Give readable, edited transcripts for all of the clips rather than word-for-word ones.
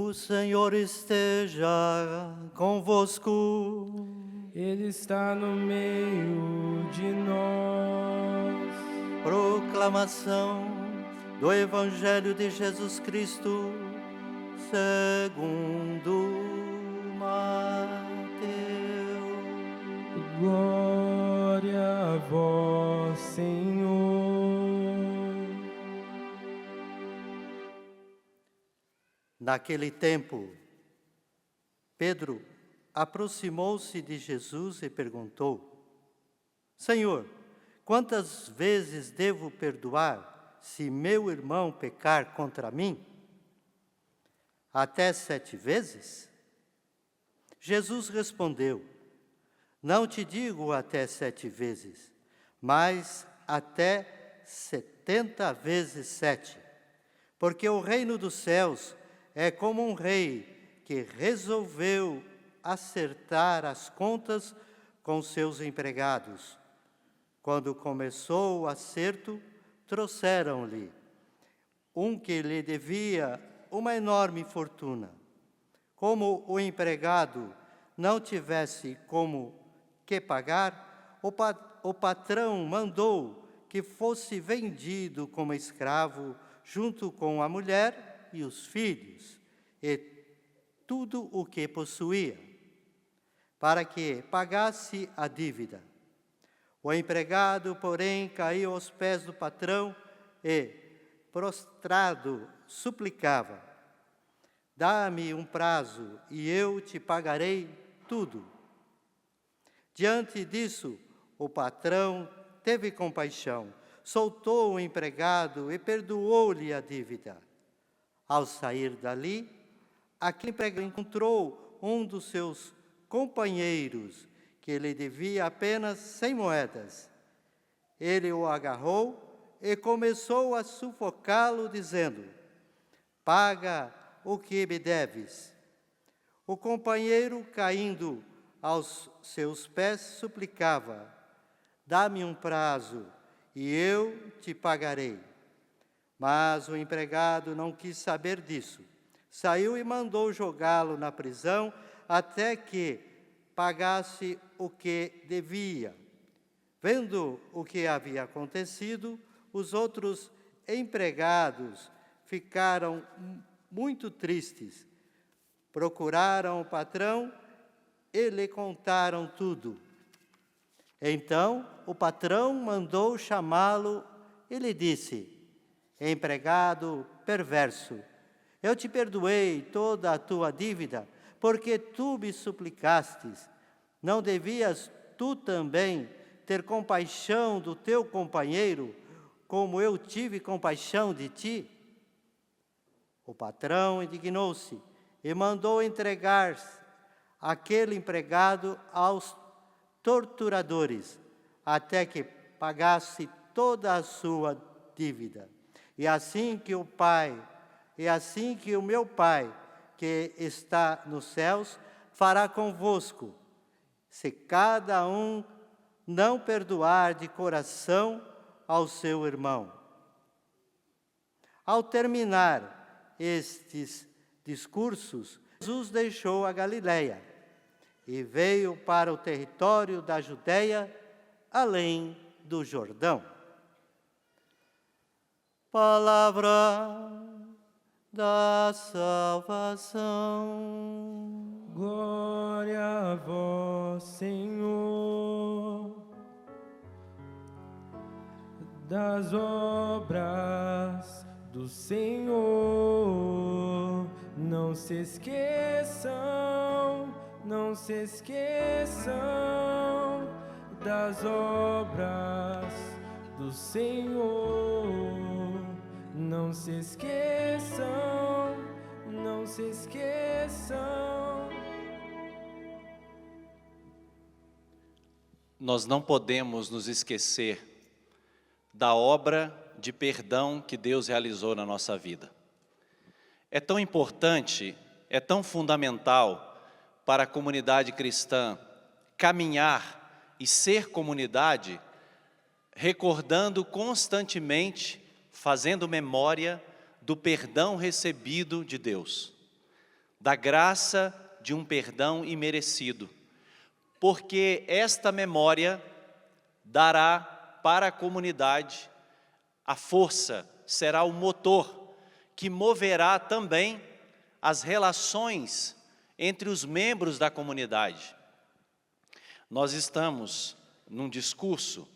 O Senhor esteja convosco. Ele está no meio de nós. Proclamação do Evangelho de Jesus Cristo, segundo Mateus. Glória a vós, Senhor. Naquele tempo, Pedro aproximou-se de Jesus e perguntou: Senhor, quantas vezes devo perdoar se meu irmão pecar contra mim? Até 7 vezes? Jesus respondeu: Não te digo até 7 vezes, mas até 70 vezes 7. Porque o reino dos céus é como um rei que resolveu acertar as contas com seus empregados. Quando começou o acerto, trouxeram-lhe um que lhe devia uma enorme fortuna. Como o empregado não tivesse como que pagar, o patrão mandou que fosse vendido como escravo junto com a mulher e os filhos e tudo o que possuía, para que pagasse a dívida. O empregado, porém, caiu aos pés do patrão e, prostrado, suplicava: Dá-me um prazo e eu te pagarei tudo. Diante disso, o patrão teve compaixão, soltou o empregado e perdoou-lhe a dívida. Ao sair dali, aquele empregado encontrou um dos seus companheiros que lhe devia apenas 100 moedas. Ele o agarrou e começou a sufocá-lo, dizendo: Paga o que me deves. O companheiro, caindo aos seus pés, suplicava: Dá-me um prazo e eu te pagarei. Mas o empregado não quis saber disso. Saiu e mandou jogá-lo na prisão até que pagasse o que devia. Vendo o que havia acontecido, os outros empregados ficaram muito tristes. Procuraram o patrão e lhe contaram tudo. Então o patrão mandou chamá-lo e lhe disse: Empregado perverso, eu te perdoei toda a tua dívida, porque tu me suplicastes. Não devias tu também ter compaixão do teu companheiro, como eu tive compaixão de ti? O patrão indignou-se e mandou entregar aquele empregado aos torturadores, até que pagasse toda a sua dívida. E assim que o meu Pai, que está nos céus, fará convosco, se cada um não perdoar de coração ao seu irmão. Ao terminar estes discursos, Jesus deixou a Galileia e veio para o território da Judeia, além do Jordão. Palavra da salvação. Glória a vós, Senhor. Das obras do Senhor, não se esqueçam, não se esqueçam das obras do Senhor. Não se esqueçam, não se esqueçam. Nós não podemos nos esquecer da obra de perdão que Deus realizou na nossa vida. É tão importante, é tão fundamental para a comunidade cristã caminhar e ser comunidade, recordando constantemente, fazendo memória do perdão recebido de Deus. da graça de um perdão imerecido, porque esta memória dará para a comunidade a força, será o motor que moverá também as relações entre os membros da comunidade. Nós estamos num discurso,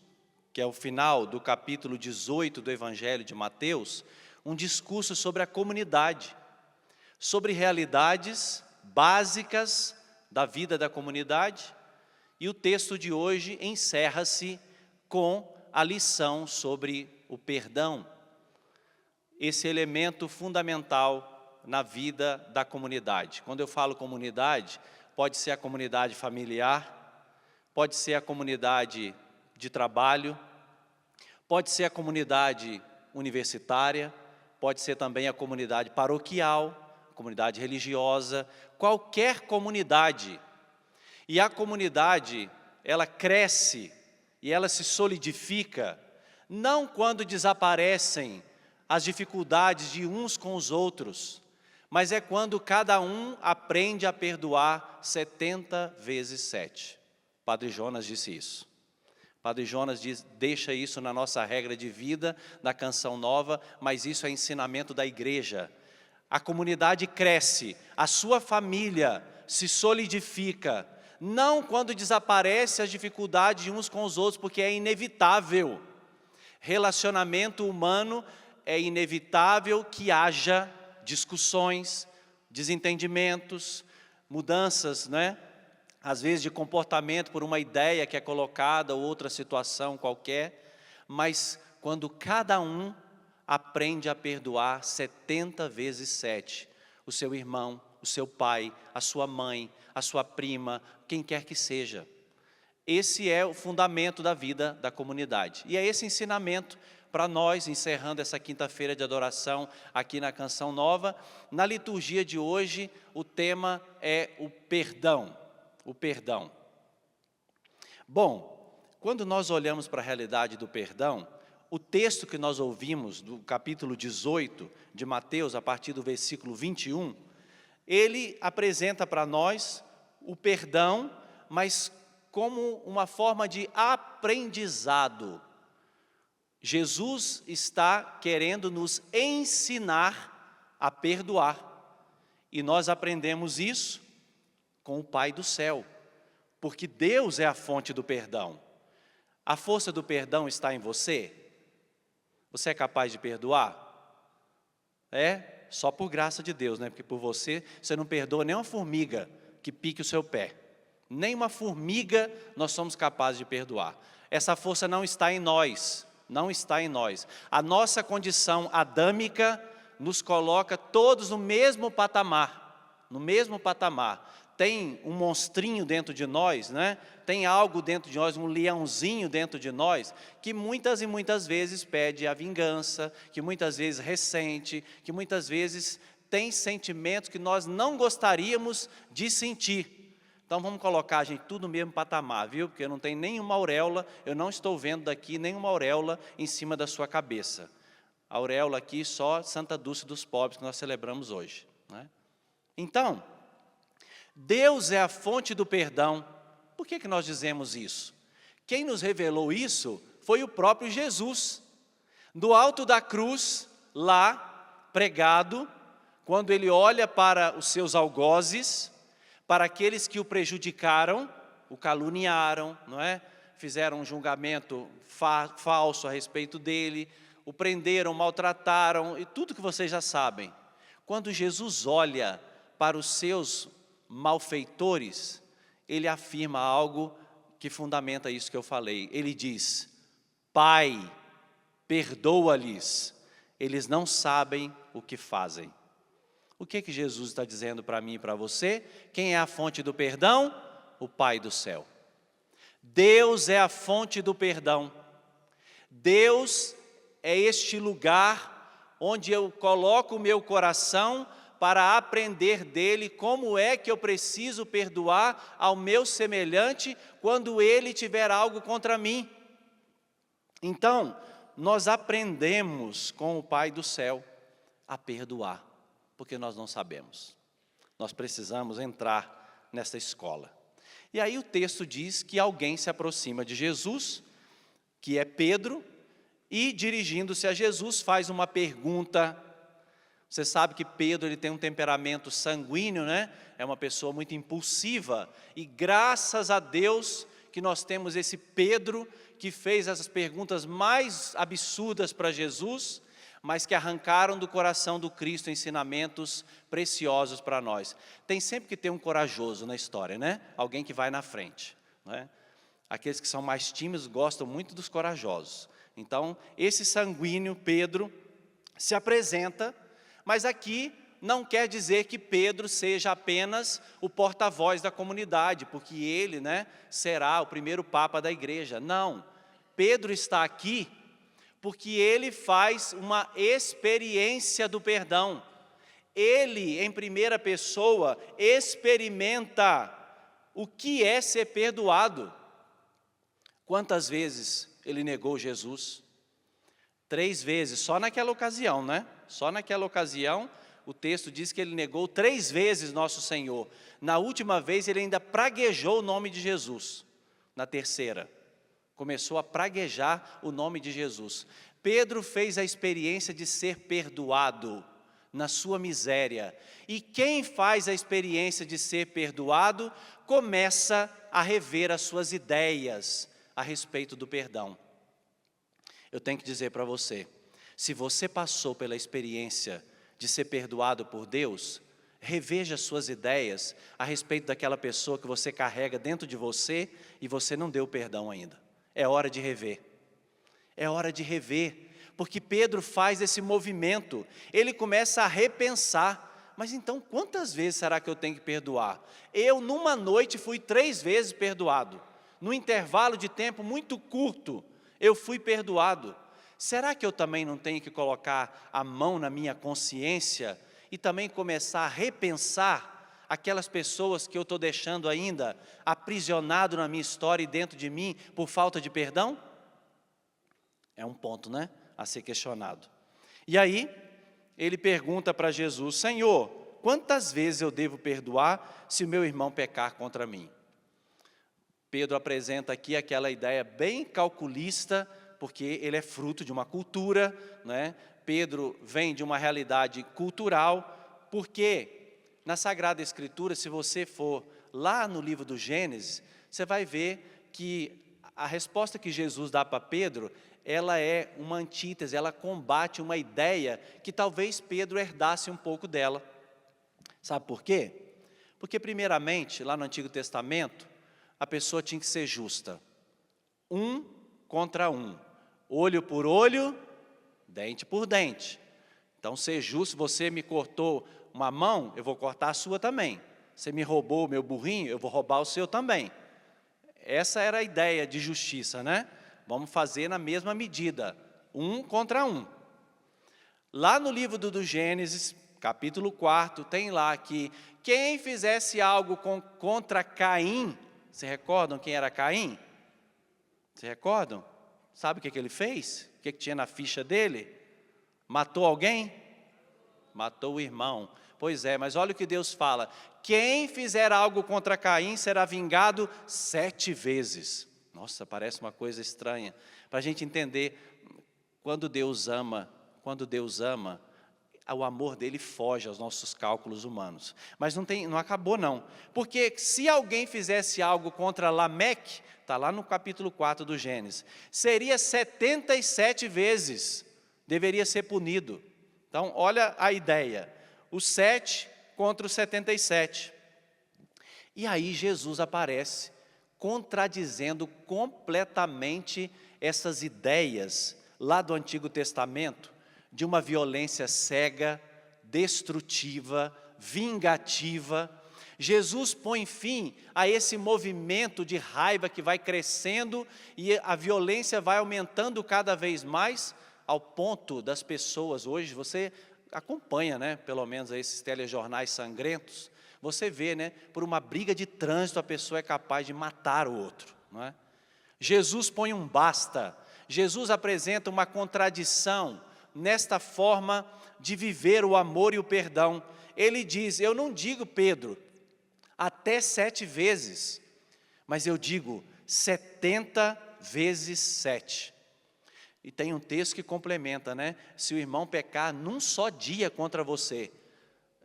que é o final do capítulo 18 do Evangelho de Mateus, um discurso sobre a comunidade, sobre realidades básicas da vida da comunidade, e o texto de hoje encerra-se com a lição sobre o perdão, esse elemento fundamental na vida da comunidade. Quando eu falo comunidade, pode ser a comunidade familiar, pode ser a comunidade de trabalho, pode ser a comunidade universitária, pode ser também a comunidade paroquial, comunidade religiosa, qualquer comunidade. E a comunidade, ela cresce e ela se solidifica, não quando desaparecem as dificuldades de uns com os outros, mas é quando cada um aprende a perdoar 70 vezes 7. Padre Jonas disse isso. Padre Jonas diz, deixa isso na nossa regra de vida, da Canção Nova, mas isso é ensinamento da igreja. A comunidade cresce, a sua família se solidifica, não quando desaparece as dificuldades de uns com os outros, porque é inevitável. Relacionamento humano é inevitável que haja discussões, desentendimentos, mudanças, né? Às vezes de comportamento por uma ideia que é colocada ou outra situação qualquer, mas quando cada um aprende a perdoar 70 vezes 7, o seu irmão, o seu pai, a sua mãe, a sua prima, quem quer que seja. Esse é o fundamento da vida da comunidade. E é esse ensinamento para nós, encerrando essa quinta-feira de adoração aqui na Canção Nova. Na liturgia de hoje, o tema é o perdão. O perdão. Bom, quando nós olhamos para a realidade do perdão, o texto que nós ouvimos do capítulo 18 de Mateus, a partir do versículo 21, ele apresenta para nós o perdão, mas como uma forma de aprendizado. Jesus está querendo nos ensinar a perdoar, e nós aprendemos isso com o Pai do céu, porque Deus é a fonte do perdão. A força do perdão está em você? Você é capaz de perdoar? É só por graça de Deus, né? Porque por você não perdoa nem uma formiga que pique o seu pé. Nem uma formiga nós somos capazes de perdoar. Essa força não está em nós, não está em nós. A nossa condição adâmica nos coloca todos no mesmo patamar, no mesmo patamar. Tem um monstrinho dentro de nós, né? Tem algo dentro de nós, um leãozinho dentro de nós, que muitas e muitas vezes pede a vingança, que muitas vezes ressente, que muitas vezes tem sentimentos que nós não gostaríamos de sentir. Então vamos colocar, gente, tudo no mesmo patamar, viu? Porque não tem nenhuma auréola, eu não estou vendo daqui nenhuma auréola em cima da sua cabeça. A auréola aqui só Santa Dulce dos Pobres, que nós celebramos hoje, né? Então, Deus é a fonte do perdão. Por que nós dizemos isso? Quem nos revelou isso foi o próprio Jesus. Do alto da cruz, lá, pregado, quando ele olha para os seus algozes, para aqueles que o prejudicaram, o caluniaram, não é? Fizeram um julgamento falso a respeito dele, o prenderam, maltrataram, e tudo que vocês já sabem. Quando Jesus olha para os seus malfeitores, ele afirma algo que fundamenta isso que eu falei. Ele diz, Pai, perdoa-lhes, eles não sabem o que fazem. O que Jesus está dizendo para mim e para você? Quem é a fonte do perdão? O Pai do céu. Deus é a fonte do perdão. Deus é este lugar onde eu coloco o meu coração para aprender dele como é que eu preciso perdoar ao meu semelhante quando ele tiver algo contra mim. Então, nós aprendemos com o Pai do céu a perdoar, porque nós não sabemos. Nós precisamos entrar nessa escola. E aí o texto diz que alguém se aproxima de Jesus, que é Pedro, e dirigindo-se a Jesus faz uma pergunta. Você sabe que Pedro ele tem um temperamento sanguíneo, né? É uma pessoa muito impulsiva, e graças a Deus que nós temos esse Pedro que fez essas perguntas mais absurdas para Jesus, mas que arrancaram do coração do Cristo ensinamentos preciosos para nós. Tem sempre que ter um corajoso na história, né? Alguém que vai na frente, né? Aqueles que são mais tímidos gostam muito dos corajosos. Então, esse sanguíneo Pedro se apresenta, mas aqui não quer dizer que Pedro seja apenas o porta-voz da comunidade, porque ele, né, será o primeiro papa da igreja. Não, Pedro está aqui porque ele faz uma experiência do perdão. Ele, em primeira pessoa, experimenta o que é ser perdoado. Quantas vezes ele negou Jesus? 3 vezes, só naquela ocasião, né? Só naquela ocasião, o texto diz que ele negou 3 vezes nosso Senhor. Na última vez, ele ainda praguejou o nome de Jesus. Na terceira, começou a praguejar o nome de Jesus. Pedro fez a experiência de ser perdoado na sua miséria. E quem faz a experiência de ser perdoado, começa a rever as suas ideias a respeito do perdão. Eu tenho que dizer para você, se você passou pela experiência de ser perdoado por Deus, reveja suas ideias a respeito daquela pessoa que você carrega dentro de você e você não deu perdão ainda. É hora de rever. É hora de rever, porque Pedro faz esse movimento, ele começa a repensar, mas então quantas vezes será que eu tenho que perdoar? Eu numa noite fui 3 vezes perdoado, num intervalo de tempo muito curto, eu fui perdoado. Será que eu também não tenho que colocar a mão na minha consciência e também começar a repensar aquelas pessoas que eu estou deixando ainda aprisionado na minha história e dentro de mim por falta de perdão? É um ponto, né, a ser questionado. E aí, ele pergunta para Jesus, Senhor, quantas vezes eu devo perdoar se o meu irmão pecar contra mim? Pedro apresenta aqui aquela ideia bem calculista, porque ele é fruto de uma cultura, né? Pedro vem de uma realidade cultural, porque na Sagrada Escritura, se você for lá no livro do Gênesis, você vai ver que a resposta que Jesus dá para Pedro, ela é uma antítese, ela combate uma ideia que talvez Pedro herdasse um pouco dela. Sabe por quê? Porque primeiramente, lá no Antigo Testamento, a pessoa tinha que ser justa. 1 contra 1. Olho por olho, dente por dente. Então, ser justo, você me cortou uma mão, eu vou cortar a sua também. Você me roubou o meu burrinho, eu vou roubar o seu também. Essa era a ideia de justiça, né? Vamos fazer na mesma medida, 1 contra 1. Lá no livro do Gênesis, capítulo 4, tem lá que quem fizesse algo contra Caim, se recordam quem era Caim? Se recordam? Sabe o que ele fez? O que tinha na ficha dele? Matou alguém? Matou o irmão. Pois é, mas olha o que Deus fala. Quem fizer algo contra Caim será vingado 7 vezes. Nossa, parece uma coisa estranha. Para a gente entender, quando Deus ama, o amor dele foge aos nossos cálculos humanos. Mas não acabou não. Porque se alguém fizesse algo contra Lameque, está lá no capítulo 4 do Gênesis, seria 77 vezes, deveria ser punido. Então, olha a ideia, o 7 contra o 77. E aí Jesus aparece, contradizendo completamente essas ideias lá do Antigo Testamento, de uma violência cega, destrutiva, vingativa. Jesus põe fim a esse movimento de raiva que vai crescendo e a violência vai aumentando cada vez mais, ao ponto das pessoas, hoje você acompanha, né, pelo menos esses telejornais sangrentos, você vê, né, por uma briga de trânsito a pessoa é capaz de matar o outro, não é? Jesus põe um basta, Jesus apresenta uma contradição nesta forma de viver o amor e o perdão. ele diz, eu não digo, Pedro, até 7 vezes, mas eu digo 70 vezes 7. E tem um texto que complementa, né? Se o irmão pecar num só dia contra você,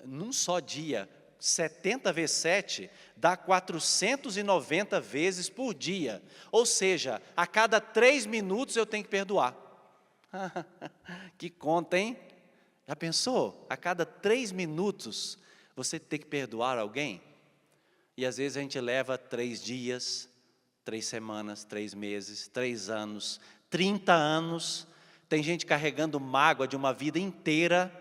num só dia, 70 vezes 7, dá 490 vezes por dia. Ou seja, a cada 3 minutos eu tenho que perdoar. Que conta, hein? Já pensou? A cada 3 minutos você tem que perdoar alguém? E às vezes a gente leva 3 dias, 3 semanas, 3 meses, 3 anos, 30 anos. Tem gente carregando mágoa de uma vida inteira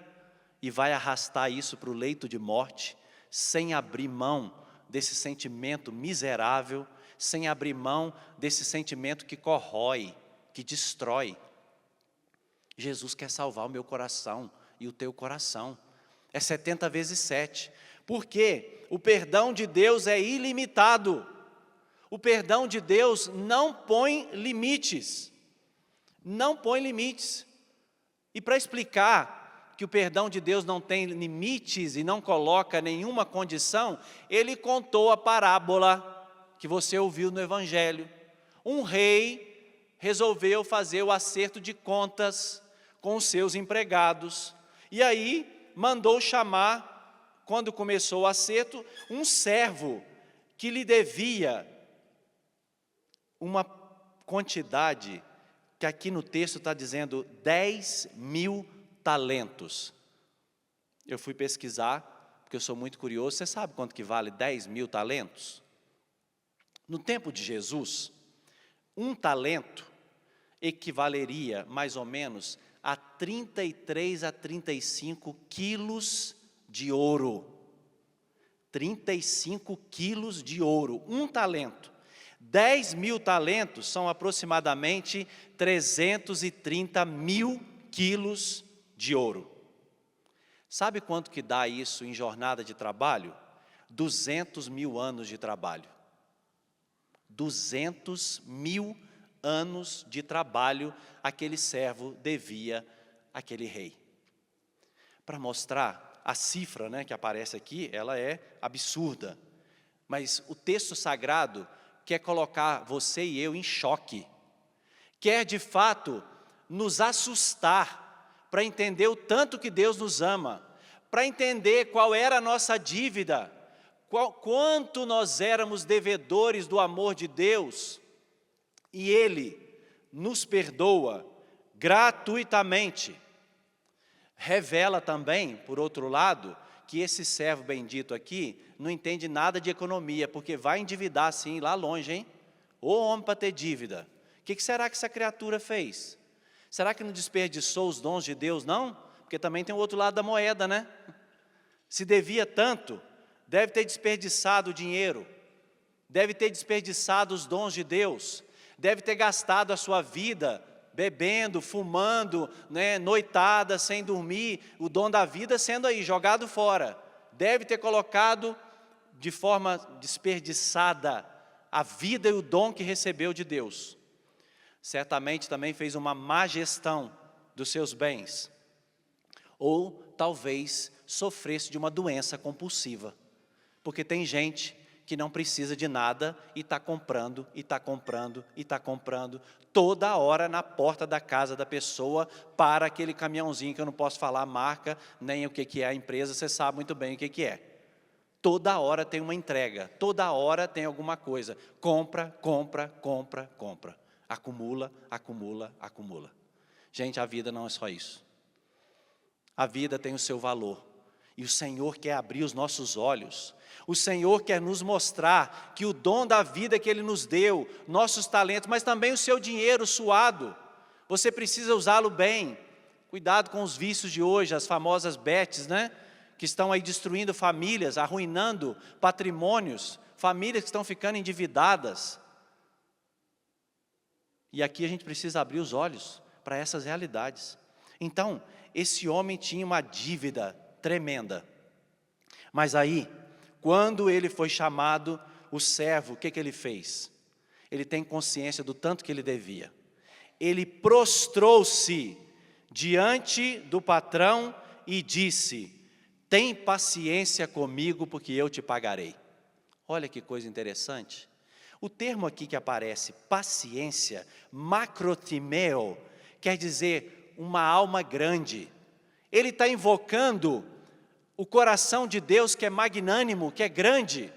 e vai arrastar isso para o leito de morte, sem abrir mão desse sentimento miserável, sem abrir mão desse sentimento que corrói, que destrói. Jesus quer salvar o meu coração e o teu coração. É 70 vezes 7. Porque o perdão de Deus é ilimitado. O perdão de Deus não põe limites. Não põe limites. E para explicar que o perdão de Deus não tem limites e não coloca nenhuma condição, ele contou a parábola que você ouviu no Evangelho. Um rei resolveu fazer o acerto de contas com os seus empregados. E aí mandou chamar, quando começou o acerto, um servo que lhe devia uma quantidade, que aqui no texto está dizendo 10.000 talentos. Eu fui pesquisar, porque eu sou muito curioso. Você sabe quanto que vale 10.000 talentos? No tempo de Jesus, um talento equivaleria mais ou menos a 33 a 35 quilos de ouro. 35 quilos de ouro, um talento. 10.000 talentos são aproximadamente 330 mil quilos de ouro. Sabe quanto que dá isso em jornada de trabalho? 200.000 anos de trabalho. 200.000 anos de trabalho aquele servo devia àquele rei. Para mostrar a cifra, né, que aparece aqui, ela é absurda. Mas o texto sagrado quer colocar você e eu em choque. Quer, de fato, nos assustar para entender o tanto que Deus nos ama, para entender qual era a nossa dívida, quanto nós éramos devedores do amor de Deus, e Ele nos perdoa gratuitamente. Revela também, por outro lado, que esse servo bendito aqui não entende nada de economia, porque vai endividar assim lá longe, hein? Ô homem para ter dívida. O que será que essa criatura fez? Será que não desperdiçou os dons de Deus, não? Porque também tem o outro lado da moeda, né? Se devia tanto, deve ter desperdiçado o dinheiro, deve ter desperdiçado os dons de Deus, deve ter gastado a sua vida bebendo, fumando, né, noitada, sem dormir, o dom da vida sendo aí jogado fora. Deve ter colocado de forma desperdiçada a vida e o dom que recebeu de Deus. Certamente também fez uma má gestão dos seus bens. Ou talvez sofresse de uma doença compulsiva. Porque tem gente que não precisa de nada e está comprando, e está comprando, e está comprando, toda hora na porta da casa da pessoa, para aquele caminhãozinho que eu não posso falar a marca, nem o que é a empresa, você sabe muito bem o que é. Toda hora tem uma entrega, toda hora tem alguma coisa. Compra, compra, compra, compra. Acumula, acumula, acumula. Gente, a vida não é só isso. A vida tem o seu valor. E o Senhor quer abrir os nossos olhos. O Senhor quer nos mostrar que o dom da vida que Ele nos deu, nossos talentos, mas também o seu dinheiro suado, você precisa usá-lo bem. Cuidado com os vícios de hoje, as famosas bets, né? Que estão aí destruindo famílias, arruinando patrimônios, famílias que estão ficando endividadas. E aqui a gente precisa abrir os olhos para essas realidades. Então, esse homem tinha uma dívida tremenda. Mas aí, quando ele foi chamado, o servo, o que ele fez? Ele tem consciência do tanto que ele devia. Ele prostrou-se diante do patrão e disse: Tem paciência comigo, porque eu te pagarei. Olha que coisa interessante. O termo aqui que aparece, paciência, macrotimeo, quer dizer uma alma grande. Ele está invocando o coração de Deus, que é magnânimo, que é grande.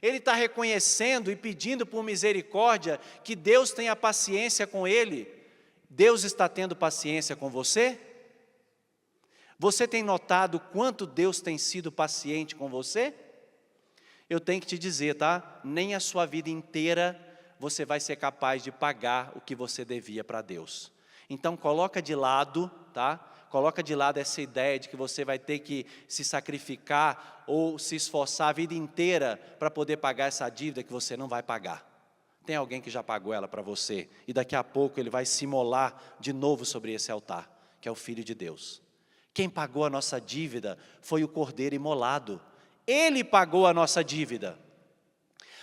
Ele está reconhecendo e pedindo por misericórdia que Deus tenha paciência com ele. Deus está tendo paciência com você? Você tem notado quanto Deus tem sido paciente com você? Eu tenho que te dizer, tá? Nem a sua vida inteira você vai ser capaz de pagar o que você devia para Deus. Então coloca de lado, tá? Coloca de lado essa ideia de que você vai ter que se sacrificar ou se esforçar a vida inteira para poder pagar essa dívida que você não vai pagar. Tem alguém que já pagou ela para você e daqui a pouco ele vai se imolar de novo sobre esse altar, que é o Filho de Deus. Quem pagou a nossa dívida foi o Cordeiro imolado. Ele pagou a nossa dívida.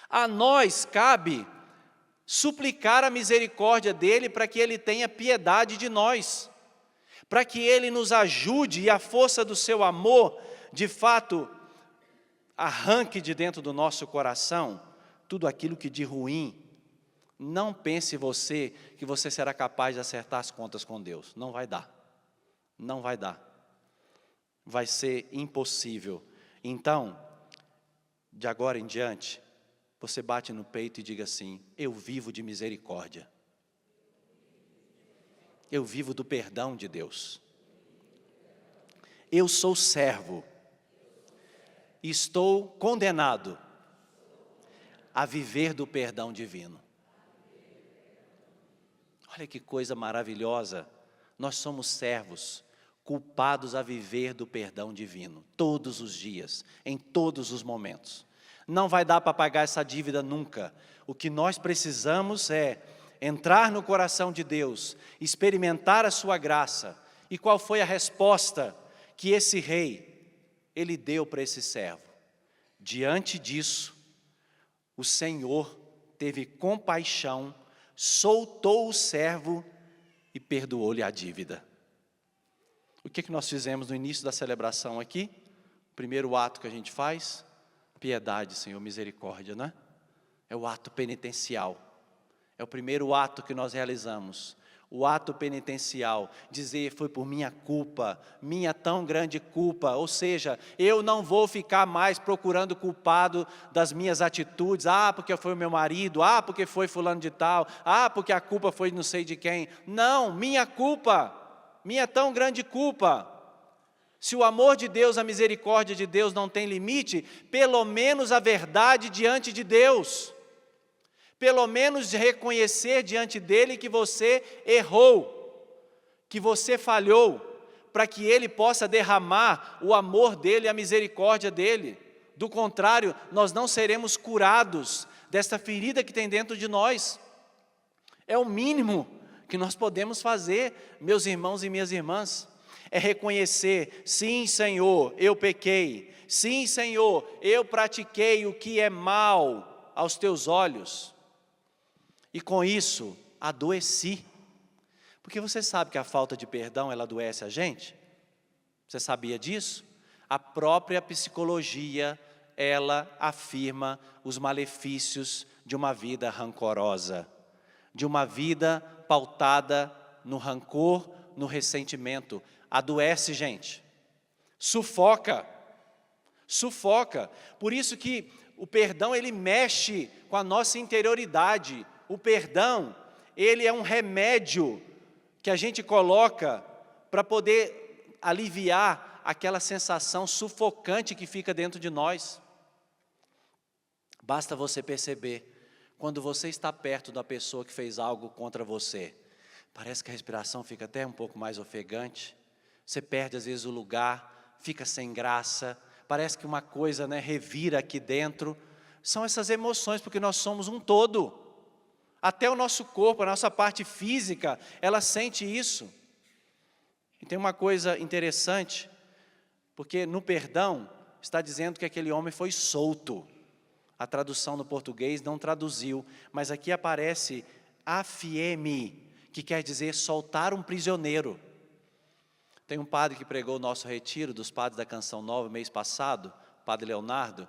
A nós cabe suplicar a misericórdia dele para que ele tenha piedade de nós, para que ele nos ajude e a força do seu amor, de fato, arranque de dentro do nosso coração tudo aquilo que de ruim. Não pense você que você será capaz de acertar as contas com Deus. Não vai dar. Não vai dar. Vai ser impossível. Então, de agora em diante, você bate no peito e diga assim: eu vivo de misericórdia. Eu vivo do perdão de Deus. Eu sou servo. Estou condenado a viver do perdão divino. Olha que coisa maravilhosa. Nós somos servos, culpados a viver do perdão divino, todos os dias, em todos os momentos. Não vai dar para pagar essa dívida nunca. O que nós precisamos é entrar no coração de Deus, experimentar a sua graça. E qual foi a resposta que esse rei, ele deu para esse servo? Diante disso, o Senhor teve compaixão, soltou o servo e perdoou-lhe a dívida. O que nós fizemos no início da celebração aqui? O primeiro ato que a gente faz, piedade, Senhor, misericórdia, né? É o ato penitencial. É o primeiro ato que nós realizamos. O ato penitencial, dizer, foi por minha culpa, minha tão grande culpa. Ou seja, eu não vou ficar mais procurando culpado das minhas atitudes. Porque foi o meu marido. Porque foi fulano de tal. Porque a culpa foi não sei de quem. Não, minha culpa, minha tão grande culpa. Se o amor de Deus, a misericórdia de Deus não tem limite, pelo menos a verdade diante de Deus. Pelo menos reconhecer diante dele que você errou, que você falhou, para que ele possa derramar o amor dele e a misericórdia dele. Do contrário, nós não seremos curados desta ferida que tem dentro de nós. É o mínimo que nós podemos fazer, meus irmãos e minhas irmãs. É reconhecer, sim, Senhor, eu pequei. Sim, Senhor, eu pratiquei o que é mal aos teus olhos. E com isso, adoeci. Porque você sabe que a falta de perdão, ela adoece a gente? Você sabia disso? A própria psicologia, ela afirma os malefícios de uma vida rancorosa, de uma vida pautada no rancor, no ressentimento. Adoece, gente. Sufoca. Sufoca. Por isso que o perdão, ele mexe com a nossa interioridade. O perdão, ele é um remédio que a gente coloca para poder aliviar aquela sensação sufocante que fica dentro de nós. Basta você perceber, quando você está perto da pessoa que fez algo contra você, parece que a respiração fica até um pouco mais ofegante, você perde às vezes o lugar, fica sem graça, parece que uma coisa, revira aqui dentro. São essas emoções, porque nós somos um todo. Até o nosso corpo, a nossa parte física, ela sente isso. E tem uma coisa interessante, porque no perdão, está dizendo que aquele homem foi solto. A tradução no português não traduziu, mas aqui aparece afiemi, que quer dizer soltar um prisioneiro. Tem um padre que pregou o nosso retiro dos padres da Canção Nova mês passado, o padre Leonardo,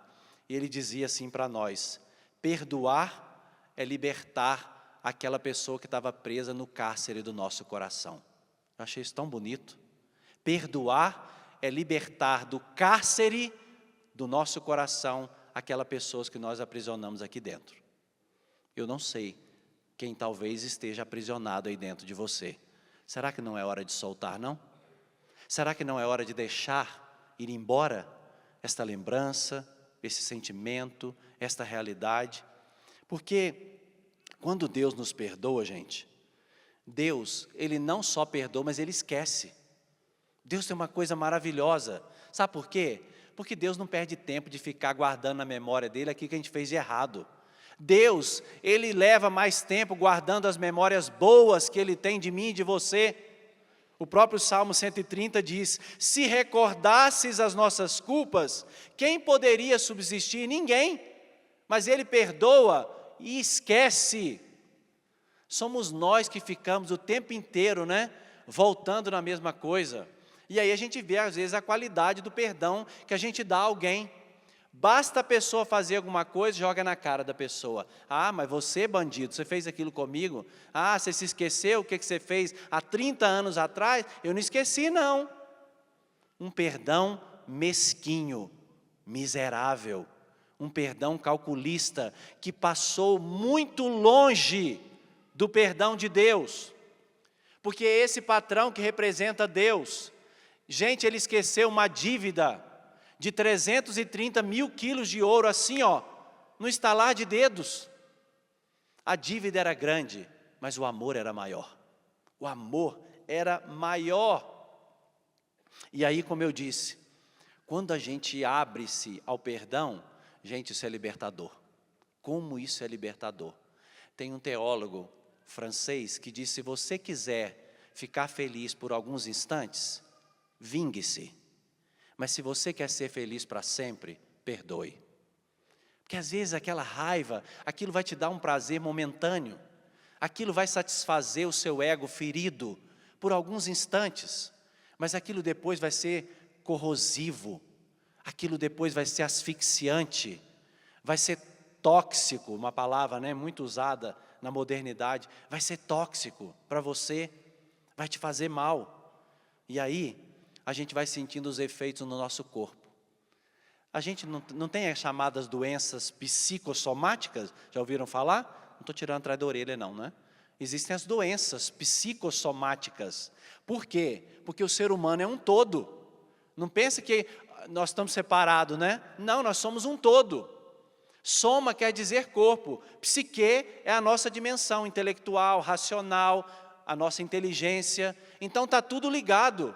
e ele dizia assim para nós: perdoar é libertar aquela pessoa que estava presa no cárcere do nosso coração. Eu achei isso tão bonito. Perdoar é libertar do cárcere do nosso coração aquela pessoa que nós aprisionamos aqui dentro. Eu não sei quem talvez esteja aprisionado aí dentro de você. Será que não é hora de soltar, não? Será que não é hora de deixar ir embora esta lembrança, esse sentimento, esta realidade? Porque quando Deus nos perdoa, gente, Deus, Ele não só perdoa, mas Ele esquece. Deus tem uma coisa maravilhosa. Sabe por quê? Porque Deus não perde tempo de ficar guardando na memória dele aquilo que a gente fez de errado. Deus, Ele leva mais tempo guardando as memórias boas que Ele tem de mim e de você. O próprio Salmo 130 diz: se recordasses as nossas culpas, quem poderia subsistir? Ninguém. Mas Ele perdoa e esquece. Somos nós que ficamos o tempo inteiro, voltando na mesma coisa. E aí a gente vê, às vezes, a qualidade do perdão que a gente dá a alguém. Basta a pessoa fazer alguma coisa, joga na cara da pessoa. Ah, mas você, bandido, você fez aquilo comigo? Ah, você se esqueceu o que você fez há 30 anos atrás? Eu não esqueci, não. Um perdão mesquinho, miserável. Um perdão calculista, que passou muito longe do perdão de Deus. Porque esse patrão que representa Deus, gente, ele esqueceu uma dívida de 330 mil quilos de ouro, assim, no estalar de dedos. A dívida era grande, mas o amor era maior. O amor era maior. E aí, como eu disse, quando a gente abre-se ao perdão, gente, isso é libertador. Como isso é libertador? Tem um teólogo francês que diz: se você quiser ficar feliz por alguns instantes, vingue-se. Mas se você quer ser feliz para sempre, perdoe. Porque às vezes aquela raiva, aquilo vai te dar um prazer momentâneo. Aquilo vai satisfazer o seu ego ferido por alguns instantes. Mas aquilo depois vai ser corrosivo. Aquilo depois vai ser asfixiante. Vai ser tóxico, uma palavra muito usada na modernidade. Vai ser tóxico para você. Vai te fazer mal. E aí a gente vai sentindo os efeitos no nosso corpo. A gente não tem as chamadas doenças psicossomáticas, já ouviram falar? Não estou tirando atrás da orelha não, Existem as doenças psicossomáticas. Por quê? Porque o ser humano é um todo. Não pense que nós estamos separados, Não, nós somos um todo. Soma quer dizer corpo. Psique é a nossa dimensão intelectual, racional, a nossa inteligência. Então está tudo ligado.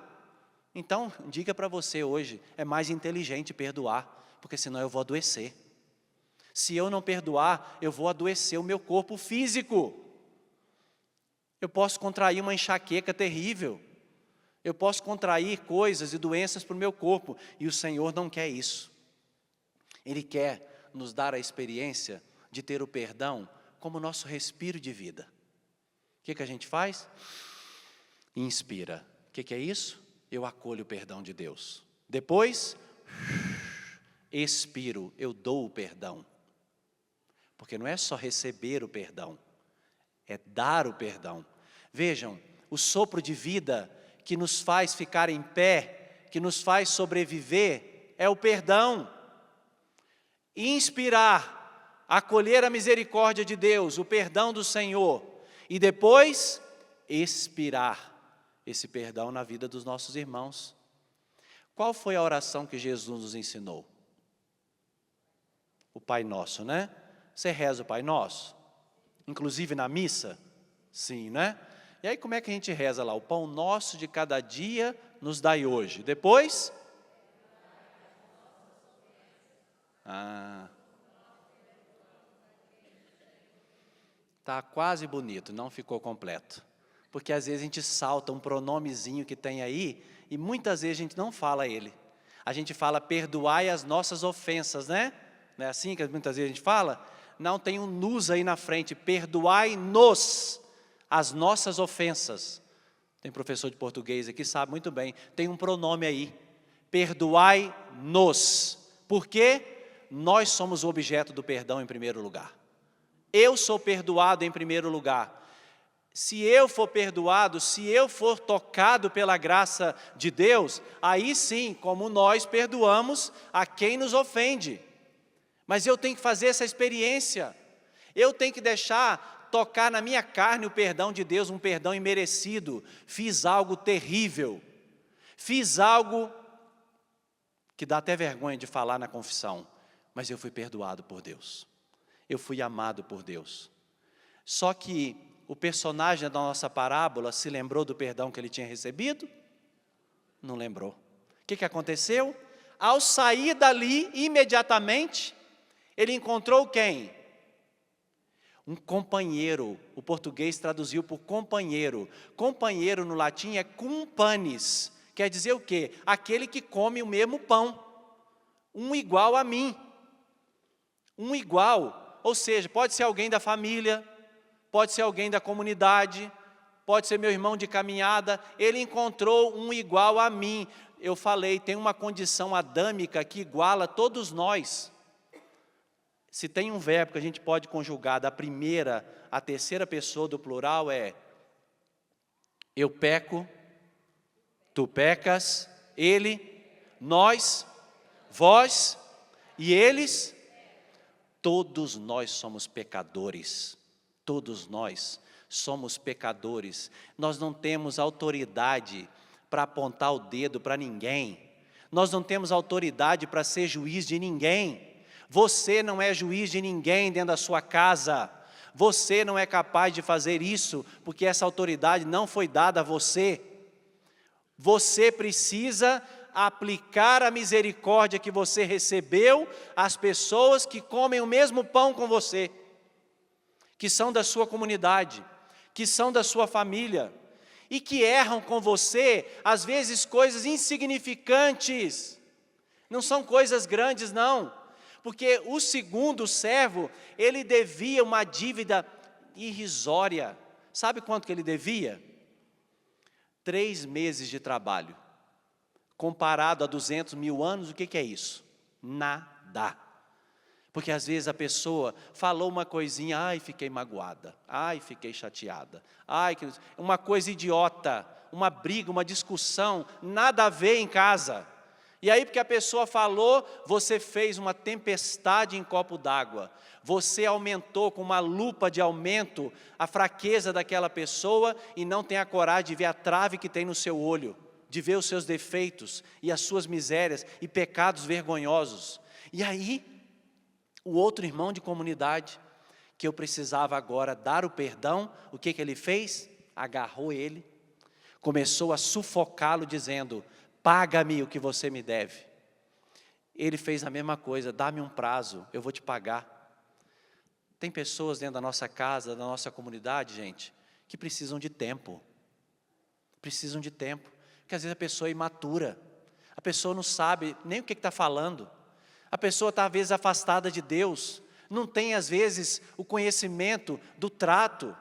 Então, diga para você hoje, é mais inteligente perdoar, porque senão eu vou adoecer. Se eu não perdoar, eu vou adoecer o meu corpo físico. Eu posso contrair uma enxaqueca terrível. Eu posso contrair coisas e doenças para o meu corpo, e o Senhor não quer isso. Ele quer nos dar a experiência de ter o perdão como nosso respiro de vida. O que a gente faz? Inspira. O que é isso? Eu acolho o perdão de Deus. Depois, expiro, eu dou o perdão. Porque não é só receber o perdão, é dar o perdão. Vejam, o sopro de vida que nos faz ficar em pé, que nos faz sobreviver, é o perdão. Inspirar, acolher a misericórdia de Deus, o perdão do Senhor. E depois, expirar esse perdão na vida dos nossos irmãos. Qual foi a oração que Jesus nos ensinou? O Pai Nosso, Você reza o Pai Nosso? Inclusive na missa? Sim, E aí como é que a gente reza lá? O pão nosso de cada dia nos dai hoje. Depois? Tá quase bonito, não ficou completo. Porque às vezes a gente salta um pronomezinho que tem aí, e muitas vezes a gente não fala ele. A gente fala, perdoai as nossas ofensas, Não é assim que muitas vezes a gente fala? Não, tem um nos aí na frente, perdoai-nos as nossas ofensas. Tem professor de português aqui, sabe muito bem. Tem um pronome aí. Perdoai-nos. Por quê? Nós somos o objeto do perdão em primeiro lugar. Eu sou perdoado em primeiro lugar. Se eu for perdoado, se eu for tocado pela graça de Deus, aí sim, como nós perdoamos a quem nos ofende. Mas eu tenho que fazer essa experiência. Eu tenho que deixar tocar na minha carne o perdão de Deus, um perdão imerecido. Fiz algo terrível. Fiz algo que dá até vergonha de falar na confissão. Mas eu fui perdoado por Deus. Eu fui amado por Deus. Só que o personagem da nossa parábola se lembrou do perdão que ele tinha recebido? Não lembrou. O que aconteceu? Ao sair dali, imediatamente, ele encontrou quem? Um companheiro. O português traduziu por companheiro. Companheiro no latim é cumpanis. Quer dizer o quê? Aquele que come o mesmo pão. Um igual a mim. Um igual. Ou seja, pode ser alguém da família, pode ser alguém da comunidade, pode ser meu irmão de caminhada. Ele encontrou um igual a mim. Eu falei, tem uma condição adâmica que iguala todos nós. Se tem um verbo que a gente pode conjugar da primeira à terceira pessoa do plural é: eu peco, tu pecas, ele, nós, vós e eles. Todos nós somos pecadores. Todos nós somos pecadores. Nós não temos autoridade para apontar o dedo para ninguém. Nós não temos autoridade para ser juiz de ninguém. Você não é juiz de ninguém dentro da sua casa. Você não é capaz de fazer isso, porque essa autoridade não foi dada a você. Você precisa aplicar a misericórdia que você recebeu às pessoas que comem o mesmo pão com você, que são da sua comunidade, que são da sua família, e que erram com você, às vezes, coisas insignificantes. Não são coisas grandes, não. Porque o segundo servo, ele devia uma dívida irrisória. Sabe quanto que ele devia? 3 meses de trabalho. Comparado a 200 mil anos, o que é isso? Nada. Porque às vezes a pessoa falou uma coisinha, ai, fiquei magoada, ai, fiquei chateada, ai, uma coisa idiota, uma briga, uma discussão, nada a ver em casa. E aí, porque a pessoa falou, você fez uma tempestade em copo d'água. Você aumentou com uma lupa de aumento a fraqueza daquela pessoa e não tem a coragem de ver a trave que tem no seu olho, de ver os seus defeitos e as suas misérias e pecados vergonhosos. E aí, o outro irmão de comunidade, que eu precisava agora dar o perdão, o que ele fez? Agarrou ele, começou a sufocá-lo dizendo: paga-me o que você me deve. Ele fez a mesma coisa, dá-me um prazo, eu vou te pagar. Tem pessoas dentro da nossa casa, da nossa comunidade, gente, que precisam de tempo. Precisam de tempo. Porque às vezes a pessoa é imatura. A pessoa não sabe nem o que está falando. A pessoa está às vezes afastada de Deus. Não tem às vezes o conhecimento do trato.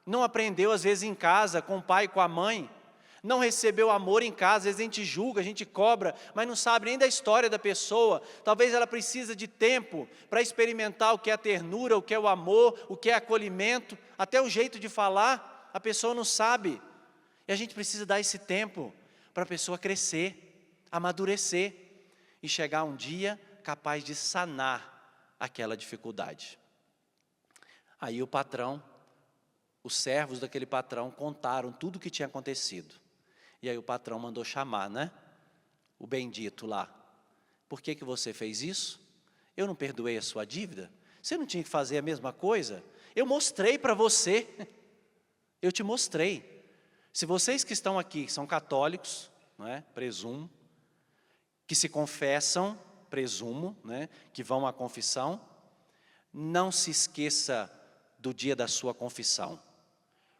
Não aprendeu às vezes em casa, com o pai e com a mãe. Não recebeu amor em casa, às vezes a gente julga, a gente cobra, mas não sabe nem da história da pessoa. Talvez ela precise de tempo para experimentar o que é a ternura, o que é o amor, o que é acolhimento, até o jeito de falar, a pessoa não sabe. E a gente precisa dar esse tempo para a pessoa crescer, amadurecer e chegar um dia capaz de sanar aquela dificuldade. Aí o patrão, os servos daquele patrão contaram tudo o que tinha acontecido. E aí o patrão mandou chamar, né? O bendito lá. Por que você fez isso? Eu não perdoei a sua dívida? Você não tinha que fazer a mesma coisa? Eu mostrei para você. Eu te mostrei. Se vocês que estão aqui são católicos, não é? Presumo, que se confessam, presumo, né? Que vão à confissão, não se esqueça do dia da sua confissão.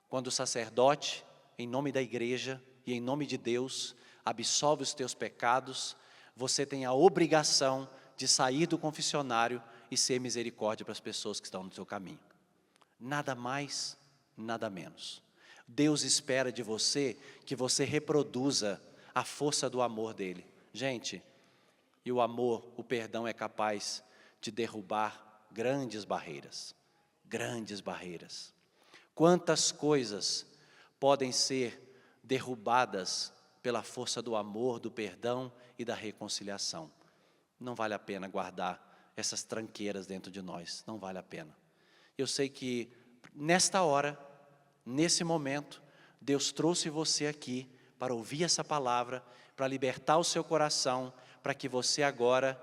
Quando o sacerdote, em nome da igreja e em nome de Deus, absolve os teus pecados, você tem a obrigação de sair do confessionário e ser misericórdia para as pessoas que estão no seu caminho. Nada mais, nada menos. Deus espera de você que você reproduza a força do amor dele. Gente, e o amor, o perdão é capaz de derrubar grandes barreiras. Grandes barreiras. Quantas coisas podem ser derrubadas pela força do amor, do perdão e da reconciliação. Não vale a pena guardar essas tranqueiras dentro de nós, não vale a pena. Eu sei que nesta hora, nesse momento, Deus trouxe você aqui para ouvir essa palavra, para libertar o seu coração, para que você agora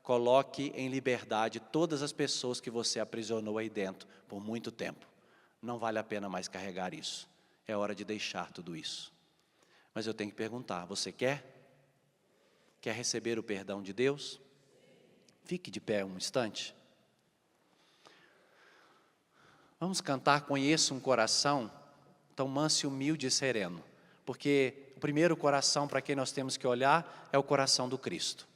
coloque em liberdade todas as pessoas que você aprisionou aí dentro por muito tempo. Não vale a pena mais carregar isso. É hora de deixar tudo isso. Mas eu tenho que perguntar, você quer? Quer receber o perdão de Deus? Fique de pé um instante. Vamos cantar Conheço um Coração tão manso e humilde e sereno. Porque o primeiro coração para quem nós temos que olhar é o coração do Cristo.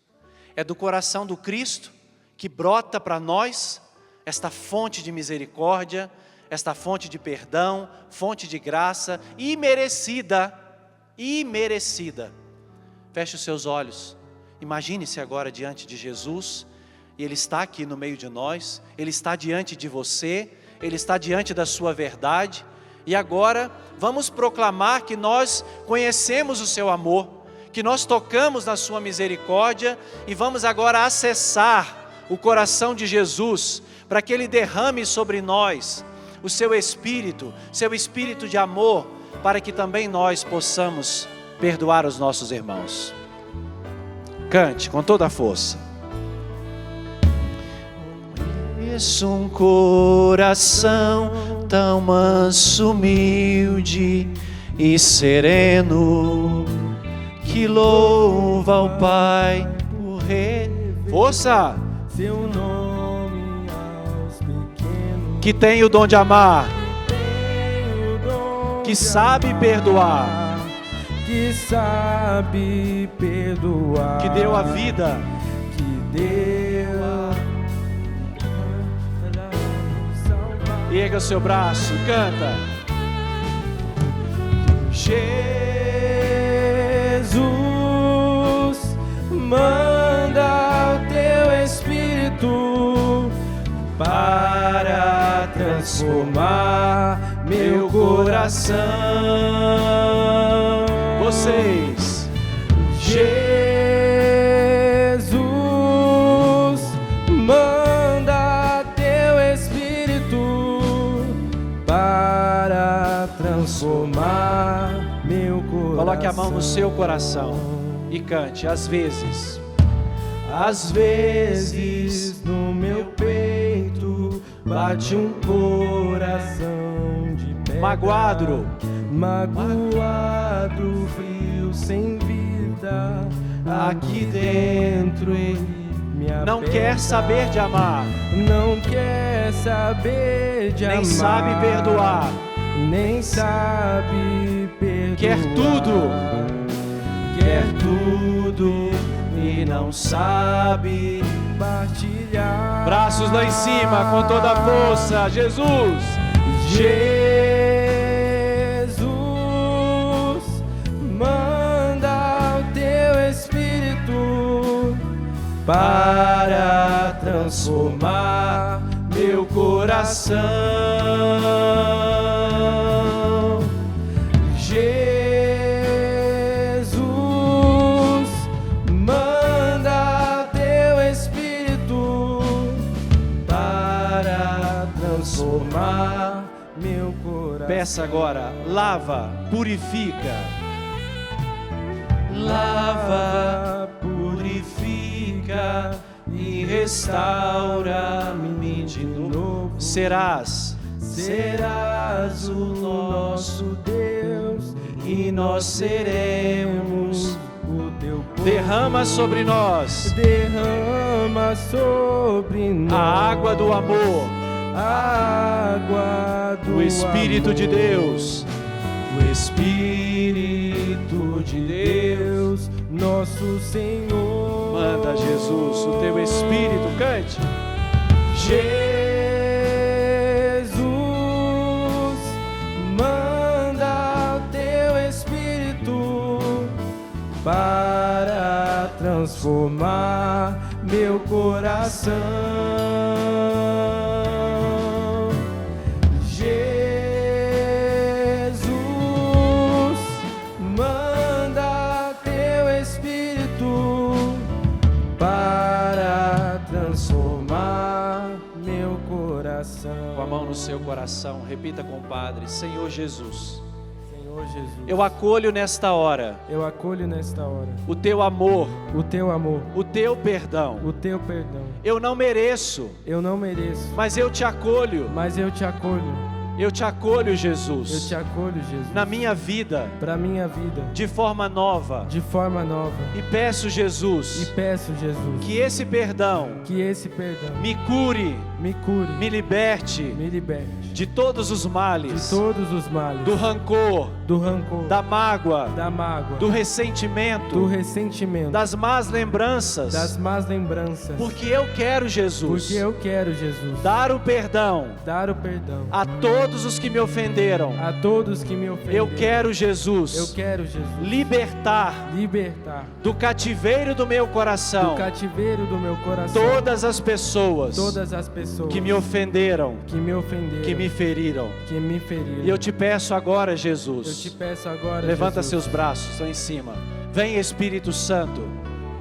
É do coração do Cristo que brota para nós esta fonte de misericórdia, esta fonte de perdão, fonte de graça, imerecida. Feche os seus olhos, imagine-se agora diante de Jesus, e Ele está aqui no meio de nós, Ele está diante de você, Ele está diante da sua verdade, e agora vamos proclamar que nós conhecemos o seu amor, que nós tocamos na sua misericórdia, e vamos agora acessar o coração de Jesus, para que Ele derrame sobre nós o seu espírito de amor, para que também nós possamos perdoar os nossos irmãos. Cante com toda a força. Conheço um coração tão manso, humilde e sereno, que louva ao Pai por força, seu nome aos pequenos, que tem o dom de amar, que sabe perdoar, que sabe perdoar, que deu a vida, que deu a salvar. Erga o seu braço, canta. Jesus, manda o teu Espírito para transformar meu coração. Vocês, Jesus, manda teu Espírito para transformar meu coração. Coloque a mão no seu coração e cante. Às vezes no meu peito bate um coração de pedra, magoado, frio, sem vida. Aqui dentro ele me aperta, não quer saber de amar, não quer saber de nem amar, sabe perdoar, nem sabe perdoar. Quer tudo e não sabe partilhar. Braços lá em cima com toda a força. Jesus, manda o teu Espírito para transformar meu coração. Jesus, manda teu Espírito para transformar meu coração. peça agora, lava, purifica. Lava, purifica e restaura-me de novo. Serás o nosso Deus e nós seremos o teu povo. derrama sobre nós Derrama sobre nós a água do amor, a água do o Espírito de amor. Deus. O Espírito de Deus, nosso Senhor. Manda, Jesus, o teu Espírito, cante. Jesus, manda para transformar meu coração. Jesus, manda teu Espírito para transformar meu coração. Com a mão no seu coração, repita com o Padre: Senhor Jesus, Senhor Jesus, eu acolho nesta hora eu acolho nesta hora o teu amor, o teu amor, o teu perdão. o teu perdão. Eu não mereço, Eu não mereço, mas eu te acolho. mas eu te acolho. Eu te acolho, Eu Jesus, te acolho, Jesus, na minha vida, para minha vida, de forma nova. de forma nova. E peço, E Jesus, peço, Jesus, que esse perdão que esse perdão me cure, me cure, me liberte me liberte de todos os de males, todos os males, do rancor, do rancor, da mágoa, da mágoa, do ressentimento, do ressentimento, das más lembranças, das más lembranças. porque eu quero, Jesus, Porque eu quero, Jesus, dar o perdão dar o perdão a todos os que me ofenderam. a todos que me ofenderam. Eu quero, Jesus, Eu quero, Jesus, libertar libertar do cativeiro do meu do coração cativeiro do meu coração todas as pessoas todas as pessoas que me ofenderam, que me ofenderam, que me feriram. que me feriram. E eu te peço agora, Eu te Jesus, peço agora, levanta Jesus, seus braços lá em cima. Vem, Espírito Santo,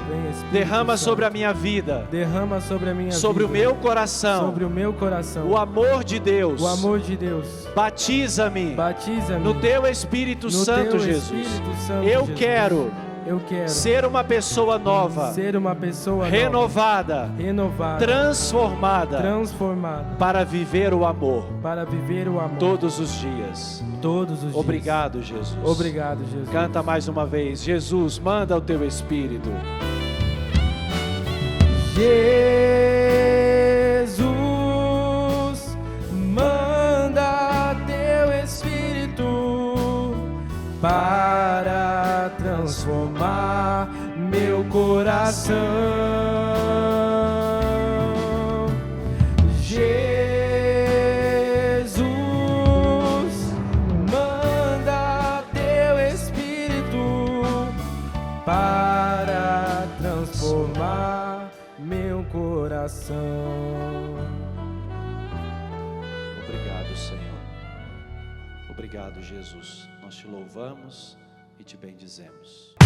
vem, Espírito derrama Santo, sobre a minha vida, derrama sobre a minha sobre o vida, meu coração, sobre o meu coração, o amor de Deus. o amor de Deus. Batiza-me Batiza-me no teu Espírito no Santo, teu Jesus. Espírito Santo, Eu Jesus. quero Eu quero ser uma pessoa nova, ser uma pessoa renovada, nova, renovada, transformada, transformada para viver o amor para viver o amor todos os dias. todos os dias. Obrigado, Jesus. Obrigado, Jesus. Canta mais uma vez. Jesus, manda o teu Espírito. Jesus, manda teu Espírito para transformar meu coração. Jesus, manda teu Espírito para transformar meu coração. Obrigado, Senhor. Obrigado, Jesus. Nós te louvamos e te bendizemos.